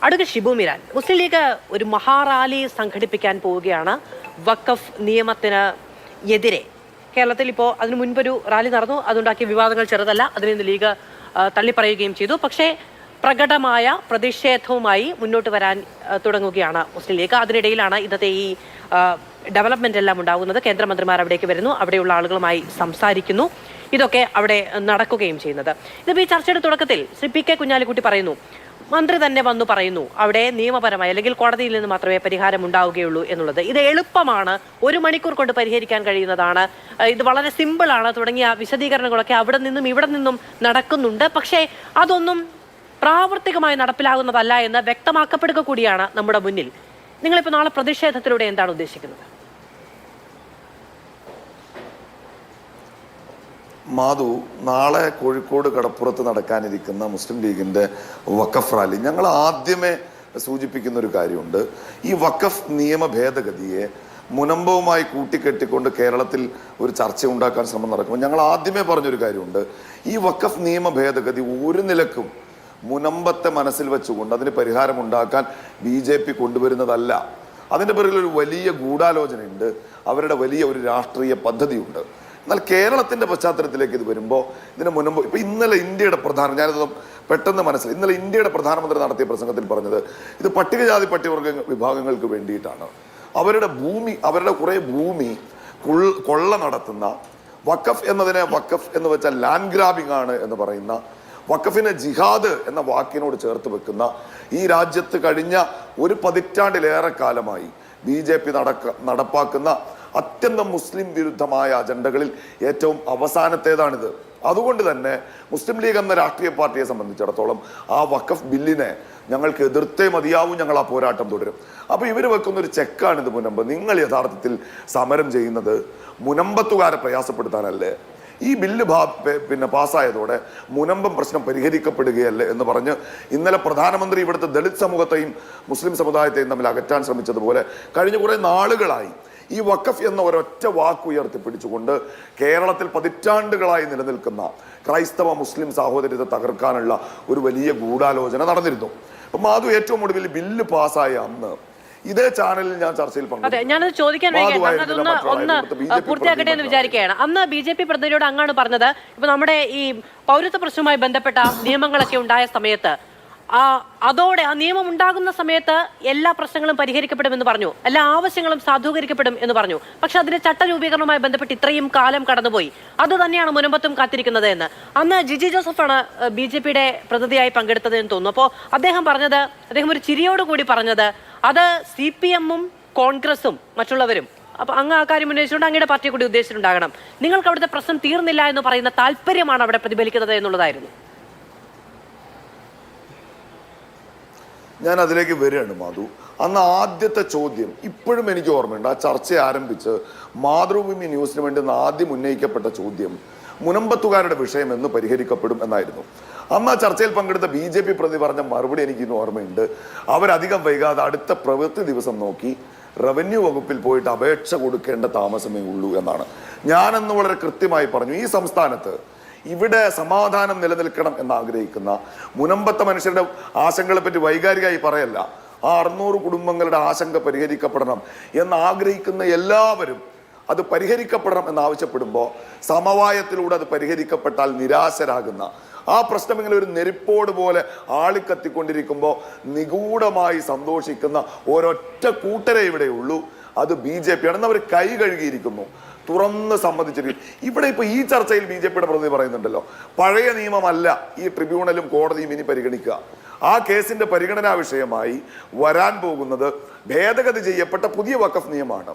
Advocate Shibu Miran, മുസ്ലിം league ഒരു മഹാറാലി സംഘടിപ്പിക്കാൻ പോവുകയാണ് വഖഫ് നിയമത്തിന് എതിരെ. കേരളത്തിൽ ഇപ്പോൾ അതിനു മുൻപൊരു റാലി നടന്നു, അതുണ്ടാക്കിയ വിവാദങ്ങൾ ചെറുതല്ല, അതിനെ ലീഗ് തള്ളിപ്പറയുകയും ചെയ്തു. പക്ഷേ പ്രകടമായ പ്രതിഷേധവുമായി മുന്നോട്ട് വരാൻ തുടങ്ങുകയാണ് മുസ്ലിം ലീഗ്. അതിനിടയിലാണ് ഇന്നത്തെ ഈ ഡെവലപ്മെന്റ് എല്ലാം ഉണ്ടാകുന്നത്. കേന്ദ്രമന്ത്രിമാർ അവിടേക്ക് വരുന്നു, അവിടെയുള്ള ആളുകളുമായി സംസാരിക്കുന്നു, ഇതൊക്കെ അവിടെ നടക്കുകയും ചെയ്യുന്നത്. ഇതിപ്പോൾ ഈ ചർച്ചയുടെ തുടക്കത്തിൽ ശ്രീ പി കെ കുഞ്ഞാലിക്കുട്ടി പറയുന്നു, മന്ത്രി തന്നെ വന്നു പറയുന്നു അവിടെ നിയമപരമായി അല്ലെങ്കിൽ കോടതിയിൽ നിന്ന് മാത്രമേ പരിഹാരം ഉണ്ടാവുകയുള്ളൂ എന്നുള്ളത്. ഇത് എളുപ്പമാണ്, 1 മണിക്കൂർ കൊണ്ട് പരിഹരിക്കാൻ കഴിയുന്നതാണ്, ഇത് വളരെ സിമ്പിളാണ് തുടങ്ങിയ വിശദീകരണങ്ങളൊക്കെ അവിടെ നിന്നും ഇവിടെ നിന്നും നടക്കുന്നുണ്ട്. പക്ഷേ അതൊന്നും പ്രാവർത്തികമായി നടപ്പിലാകുന്നതല്ല എന്ന് വ്യക്തമാക്കപ്പെടുക കൂടിയാണ് നമ്മുടെ മുന്നിൽ. നിങ്ങളിപ്പോൾ നാളെ പ്രതിഷേധത്തിലൂടെ എന്താണ് ഉദ്ദേശിക്കുന്നത്? മാധു, നാളെ കോഴിക്കോട് കടപ്പുറത്ത് നടക്കാനിരിക്കുന്ന മുസ്ലിം ലീഗിന്റെ വഖഫ് റാലി ഞങ്ങൾ ആദ്യമേ സൂചിപ്പിക്കുന്ന ഒരു കാര്യമുണ്ട്. ഈ വഖഫ് നിയമ ഭേദഗതിയെ മുനമ്പവുമായി കൂട്ടിക്കെട്ടിക്കൊണ്ട് കേരളത്തിൽ ഒരു ചർച്ച ഉണ്ടാക്കാൻ ശ്രമം നടക്കുമ്പോൾ ഞങ്ങൾ ആദ്യമേ പറഞ്ഞൊരു കാര്യമുണ്ട്. ഈ വഖഫ് നിയമ ഭേദഗതി ഒരു നിലക്കും മുനമ്പത്തെ മനസ്സിൽ വെച്ചുകൊണ്ട് അതിന് പരിഹാരമുണ്ടാക്കാൻ BJP കൊണ്ടുവരുന്നതല്ല. അതിൻ്റെ പിറകിൽ ഒരു വലിയ ഗൂഢാലോചനയുണ്ട്, അവരുടെ വലിയ ഒരു രാഷ്ട്രീയ പദ്ധതിയുണ്ട്. എന്നാൽ കേരളത്തിൻ്റെ പശ്ചാത്തലത്തിലേക്ക് ഇത് വരുമ്പോൾ ഇതിന് മുൻപ് ഇപ്പോൾ ഇന്നലെ ഇന്ത്യയുടെ ഞാനിതൊന്നും പെട്ടെന്ന് മനസ്സിലായി, ഇന്നലെ ഇന്ത്യയുടെ പ്രധാനമന്ത്രി നടത്തിയ പ്രസംഗത്തിൽ പറഞ്ഞത് ഇത് പട്ടികജാതി പട്ടികവർഗ വിഭാഗങ്ങൾക്ക് വേണ്ടിയിട്ടാണ്. അവരുടെ ഭൂമി, അവരുടെ കുറേ ഭൂമി കൊള്ള നടത്തുന്ന വഖഫ് എന്നതിനെ വഖഫ് എന്ന് വെച്ചാൽ ലാൻഡ് ഗ്രാബിംഗ് ആണ് എന്ന് പറയുന്ന, വഖഫിനെ ജിഹാദ് എന്ന വാക്കിനോട് ചേർത്ത് വെക്കുന്ന ഈ രാജ്യത്ത് കഴിഞ്ഞ 1 പതിറ്റാണ്ടിലേറെ കാലമായി BJP നടപ്പാക്കുന്ന അത്യന്തം മുസ്ലിം വിരുദ്ധമായ അജണ്ടകളിൽ ഏറ്റവും അവസാനത്തേതാണിത്. അതുകൊണ്ട് തന്നെ മുസ്ലിം ലീഗ് എന്ന രാഷ്ട്രീയ പാർട്ടിയെ സംബന്ധിച്ചിടത്തോളം ആ വഖഫ് ബില്ലിനെ ഞങ്ങൾക്ക് എതിർത്തേ മതിയാവും, ഞങ്ങൾ ആ പോരാട്ടം തുടരും. അപ്പോൾ ഇവർ വെക്കുന്ന ഒരു ചെക്കാണിത് മുനമ്പ്. നിങ്ങൾ യഥാർത്ഥത്തിൽ സമരം ചെയ്യുന്നത് മുനമ്പത്തുകാരെ പ്രയാസപ്പെടുത്താനല്ലേ? ഈ ബില്ല് പാസ്സായതോടെ മുനമ്പം പ്രശ്നം പരിഹരിക്കപ്പെടുകയല്ലേ എന്ന് പറഞ്ഞ് ഇന്നലെ പ്രധാനമന്ത്രി ഇവിടുത്തെ ദളിത് സമൂഹത്തെയും മുസ്ലിം സമുദായത്തെയും തമ്മിൽ അകറ്റാൻ ശ്രമിച്ചതുപോലെ കഴിഞ്ഞ കുറേ നാളുകളായി ഈ വഖഫ് എന്ന ഒരൊറ്റ വാക്ക് ഉയർത്തിപ്പിടിച്ചുകൊണ്ട് കേരളത്തിൽ പതിറ്റാണ്ടുകളായി നിലനിൽക്കുന്ന ക്രൈസ്തവ മുസ്ലിം സാഹോദര്യത്തെ തകർക്കാനുള്ള ഒരു വലിയ ഗൂഢാലോചന നടന്നിരുന്നു. അപ്പം മാധു, ഏറ്റവും ഒടുവിൽ ബില്ല് പാസ്സായ അന്ന് ഇതേ ചാനലിൽ ഞാൻ ചർച്ചയിൽ ഞാനത് ചോദിക്കാൻ ഒന്ന് പൂർത്തിയാക്കട്ടെ എന്ന് വിചാരിക്കുകയാണ്. അന്ന് BJP പ്രതിനിധിയോട് അങ്ങാണ് പറഞ്ഞത്, ഇപ്പൊ നമ്മുടെ ഈ പൗരത്വ പ്രശ്നവുമായി ബന്ധപ്പെട്ട നിയമങ്ങളൊക്കെ ഉണ്ടായ സമയത്ത് അതോടെ ആ നിയമം ഉണ്ടാകുന്ന സമയത്ത് എല്ലാ പ്രശ്നങ്ങളും പരിഹരിക്കപ്പെടുമെന്ന് പറഞ്ഞു, എല്ലാ ആവശ്യങ്ങളും സാധൂകരിക്കപ്പെടും എന്ന് പറഞ്ഞു. പക്ഷെ അതിന്റെ ചട്ടരൂപീകരണവുമായി ബന്ധപ്പെട്ട് ഇത്രയും കാലം കടന്നുപോയി. അത് തന്നെയാണ് മുനമ്പത്തും കാത്തിരിക്കുന്നത് എന്ന് അന്ന് ജിജി ജോസഫാണ് BJPയുടെ പ്രതിനിധിയായി പങ്കെടുത്തത് എന്ന് തോന്നുന്നു. അപ്പോൾ അദ്ദേഹം ഒരു ചിരിയോടുകൂടി പറഞ്ഞത് അത് CPM-ഉം കോൺഗ്രസും മറ്റുള്ളവരും, അപ്പൊ അങ്ങ് ആ കാര്യം ഉന്നയിച്ചുകൊണ്ട് അങ്ങയുടെ പാർട്ടിയെ കൂടി ഉദ്ദേശിച്ചിട്ടുണ്ടാകണം, നിങ്ങൾക്ക് അവിടുത്തെ പ്രശ്നം തീർന്നില്ല എന്ന് പറയുന്ന താല്പര്യമാണ് അവിടെ പ്രതിഫലിക്കുന്നത് എന്നുള്ളതായിരുന്നു. ഞാൻ അതിലേക്ക് വരികയാണ് മാധു. അന്ന് ആദ്യത്തെ ചോദ്യം ഇപ്പോഴും എനിക്ക് ഓർമ്മയുണ്ട്. ആ ചർച്ച ആരംഭിച്ച് മാതൃഭൂമി ന്യൂസിന് വേണ്ടി ആദ്യം ഉന്നയിക്കപ്പെട്ട ചോദ്യം മുനമ്പത്തുകാരുടെ വിഷയം എന്ന് പരിഹരിക്കപ്പെടും എന്നായിരുന്നു. അന്ന് ആ ചർച്ചയിൽ പങ്കെടുത്ത BJP പ്രതി പറഞ്ഞ മറുപടി എനിക്ക് ഇന്ന് ഓർമ്മയുണ്ട്. അവരധികം വൈകാതെ അടുത്ത പ്രവൃത്തി ദിവസം നോക്കി റവന്യൂ വകുപ്പിൽ പോയിട്ട് അപേക്ഷ കൊടുക്കേണ്ട താമസമേ ഉള്ളൂ എന്നാണ്. ഞാനന്ന് വളരെ കൃത്യമായി പറഞ്ഞു, ഈ സംസ്ഥാനത്ത് ഇവിടെ സമാധാനം നിലനിൽക്കണം എന്നാഗ്രഹിക്കുന്ന മുനമ്പത്തെ മനുഷ്യരുടെ ആശങ്കകളെ പറ്റി വൈകാരികമായി പറയല്ല, ആ 600 കുടുംബങ്ങളുടെ ആശങ്ക പരിഹരിക്കപ്പെടണം എന്നാഗ്രഹിക്കുന്ന എല്ലാവരും അത് പരിഹരിക്കപ്പെടണം എന്നാവശ്യപ്പെടുമ്പോൾ സമവായത്തിലൂടെ അത് പരിഹരിക്കപ്പെട്ടാൽ നിരാശരാകുന്ന ആ പ്രശ്നം ഇങ്ങനെ ഒരു നെരിപ്പോട് പോലെ ആളിക്കത്തിക്കൊണ്ടിരിക്കുമ്പോൾ നിഗൂഢമായി സന്തോഷിക്കുന്ന ഒരൊറ്റ കൂട്ടരെ ഇവിടെയുള്ളൂ, അത് BJP ആണെന്ന് അവർ കൈ കഴുകിയിരിക്കുന്നു, തുറന്ന് സമ്മതിച്ചിരിക്കും. ഇവിടെ ഇപ്പോൾ ഈ ചർച്ചയിൽ BJPയുടെ പ്രതിനിധി പറയുന്നുണ്ടല്ലോ, പഴയ നിയമമല്ല ഈ ട്രിബ്യൂണലും കോടതിയും ഇനി പരിഗണിക്കുക. ആ കേസിന്റെ പരിഗണനാ വിഷയമായി വരാൻ പോകുന്നത് ഭേദഗതി ചെയ്യപ്പെട്ട പുതിയ വഖഫ് നിയമമാണ്.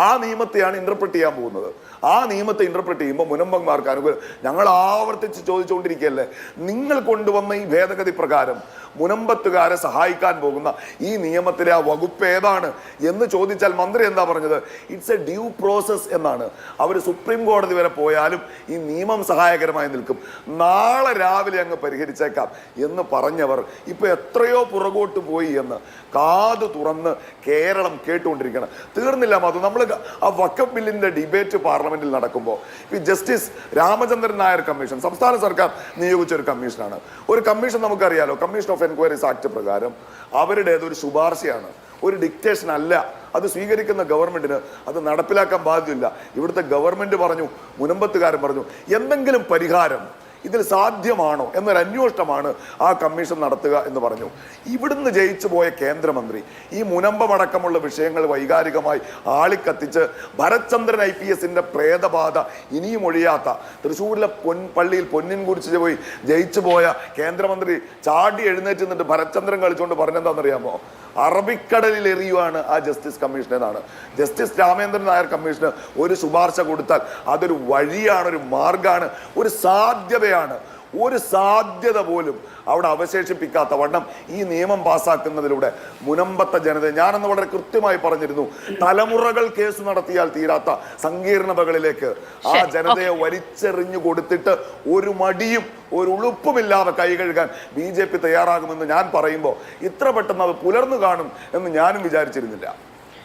ആ നിയമത്തെയാണ് ഇന്റർപ്രറ്റ് ചെയ്യാൻ പോകുന്നത്. ആ നിയമത്തെ ഇന്റർപ്രറ്റ് ചെയ്യുമ്പോൾ മുനമ്പന്മാർക്ക് അനുകൂലം. ഞങ്ങൾ ആവർത്തിച്ച് ചോദിച്ചുകൊണ്ടിരിക്കുകയല്ലേ, നിങ്ങൾ കൊണ്ടുവന്ന ഈ ഭേദഗതി പ്രകാരം മുനമ്പത്തുകാരെ സഹായിക്കാൻ പോകുന്ന ഈ നിയമത്തിലെ ആ വകുപ്പ് ഏതാണ് എന്ന് ചോദിച്ചാൽ മന്ത്രി എന്താ പറഞ്ഞത്? ഇറ്റ്സ് എ ഡ്യൂ പ്രോസസ് എന്നാണ്. അവർ സുപ്രീം കോടതി വരെ പോയാലും ഈ നിയമം സഹായകരമായി നിൽക്കും, നാളെ രാവിലെ അങ്ങ് പരിഹരിച്ചേക്കാം എന്ന് പറഞ്ഞവർ ഇപ്പൊ എത്രയോ പുറകോട്ട് പോയി എന്ന് കാത് തുറന്ന് കേരളം കേട്ടുകൊണ്ടിരിക്കണം. തീർന്നില്ല മാധു, നമ്മൾ ആ വഖഫ് ബില്ലിന്റെ ഡിബേറ്റ് പാർലമെന്റിൽ നടക്കുമ്പോൾ ഈ ജസ്റ്റിസ് രാമചന്ദ്രൻ നായർ കമ്മീഷൻ സംസ്ഥാന സർക്കാർ നിയോഗിച്ച ഒരു കമ്മീഷനാണ്. ഒരു കമ്മീഷൻ നമുക്കറിയാലോ, commission of of enquiries act പ്രകാരം അവരുടേതൊരു ശുപാർശയാണ്, ഒരു ഡിക്റ്റേഷൻ അല്ല. അത് സ്വീകരിക്കുന്ന ഗവൺമെന്റിന് അത് നടപ്പിലാക്കാൻ ബാധ്യമില്ല. ഇവിടുത്തെ ഗവൺമെന്റ് പറഞ്ഞു, മുനമ്പത്തുകാരൻ പറഞ്ഞു, എന്തെങ്കിലും പരിഹാരം ഇതിൽ സാധ്യമാണോ എന്നൊരു അന്വേഷണമാണ് ആ കമ്മീഷൻ നടത്തുക എന്ന് പറഞ്ഞു. ഇവിടുന്ന് ജയിച്ചു പോയ കേന്ദ്രമന്ത്രി ഈ മുനമ്പമടക്കമുള്ള വിഷയങ്ങൾ വൈകാരികമായി ആളിക്കത്തിച്ച് ഭരത്ചന്ദ്രൻ IPSന്റെ പ്രേതബാധ ഇനിയും ഒഴിയാത്ത തൃശ്ശൂരിലെ പള്ളിയിൽ പൊന്നിൻ കുരിശിച്ച് പോയി ജയിച്ചു പോയ കേന്ദ്രമന്ത്രി ചാടി എഴുന്നേറ്റ് നിന്നിട്ട് ഭരത്ചന്ദ്രൻ കളിച്ചുകൊണ്ട് പറഞ്ഞെന്താണെന്നറിയാമോ? അറബിക്കടലിൽ എറിയുവാണ് ആ ജസ്റ്റിസ് കമ്മീഷൻ എന്നാണ്. ജസ്റ്റിസ് രാമേന്ദ്രൻ നായർ കമ്മീഷന് ഒരു ശുപാർശ കൊടുത്താൽ അതൊരു വഴിയാണ്, ഒരു മാർഗമാണ്, ഒരു സാധ്യതയാണ്. ഒരു സാധ്യത പോലും അവിടെ അവശേഷിപ്പിക്കാത്ത വണ്ണം ഈ നിയമം പാസ്സാക്കുന്നതിലൂടെ മുനമ്പത്തെ ജനത, ഞാനെന്ന് വളരെ കൃത്യമായി പറഞ്ഞിരുന്നു, തലമുറകൾ കേസ് നടത്തിയാൽ തീരാത്ത സങ്കീർണതകളിലേക്ക് ആ ജനതയെ വലിച്ചെറിഞ്ഞു കൊടുത്തിട്ട് ഒരു മടിയും ഒരു ഉളുപ്പുമില്ലാതെ കൈ കഴുകാൻ BJP തയ്യാറാകുമെന്ന് ഞാൻ പറയുമ്പോൾ ഇത്ര പെട്ടെന്ന് അത് പുലർന്നു കാണും എന്ന് ഞാനും വിചാരിച്ചിരുന്നില്ല.